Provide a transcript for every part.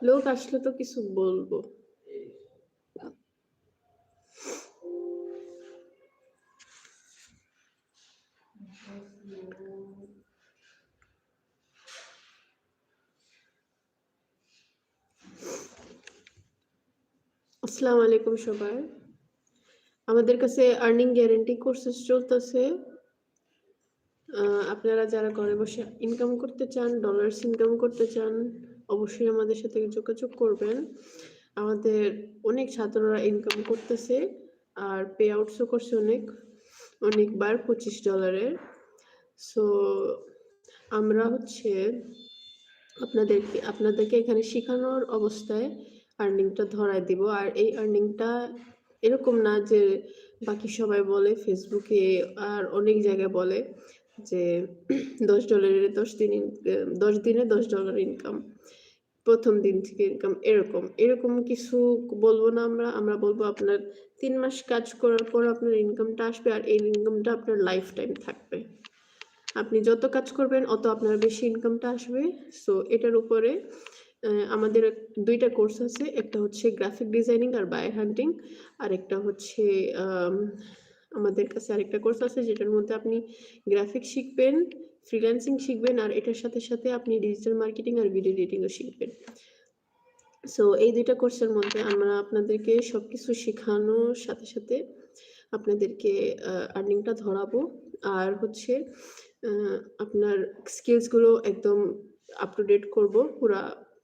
লোক আসলে তো কিছু বলবো। আসসালামু আলাইকুম সবাই। আমাদের কাছে আর্নিং গ্যারান্টি কোর্সেস চলতেছে। আপনারা যারা ঘরে বসে ইনকাম করতে চান, ডলার্স ইনকাম করতে চান, অবশ্যই আমাদের সাথে যোগাযোগ করবেন। আমাদের অনেক ছাত্ররা ইনকাম করতেছে আর পে আউটসও করছে অনেকবার $25। সো আমরা আপনাদেরকে এখানে শেখানোর অবস্থায় আর্নিংটা ধরায় দিব। আর এই আর্নিংটা এরকম না যে বাকি সবাই বলে ফেসবুকে আর অনেক জায়গায় বলে যে $10 10 দিনে $10 ইনকাম, প্রথম দিন থেকে ইনকাম, এরকম কিছু বলবো না। আমরা বলবো আপনার 3 মাস কাজ করার পর আপনার ইনকামটা আসবে আর এই ইনকামটা আপনার লাইফ টাইম থাকবে। আপনি যত কাজ করবেন অত আপনার বেশি ইনকামটা আসবে। সো এটার উপরে আমাদের 2টা কোর্স আছে। একটা হচ্ছে গ্রাফিক ডিজাইনিং আর বায়ার হান্টিং, আর একটা হচ্ছে আমাদের কাছে আরেকটা কোর্স আছে যেটার মধ্যে আপনি গ্রাফিক শিখবেন, ফ্রিল্যান্সিং শিখবেন, আর এটার সাথে সাথে আপনি ডিজিটাল মার্কেটিং আর ভিডিও এডিটিংও শিখবেন। সো এই 2টা কোর্সের মধ্যে আমরা আপনাদেরকে সবকিছু শেখানোর সাথে সাথে আপনাদেরকে আর্নিংটা ধরাবো। আর আপনার স্কিলসগুলো একদম আপ টু ডেট করবো,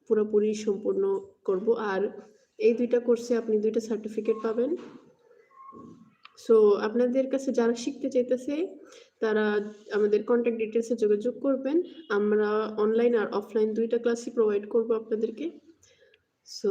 পুরোপুরি সম্পূর্ণ করব। আর এই 2টা কোর্সে আপনি 2টা সার্টিফিকেট পাবেন। সো আপনাদের কাছে যারা শিখতে চাইতেছে তারা আমাদের কন্ট্যাক্ট ডিটেলসে যোগাযোগ করবেন। আমরা অনলাইন আর অফলাইন 2টা ক্লাসই প্রোভাইড করবো আপনাদেরকে। সো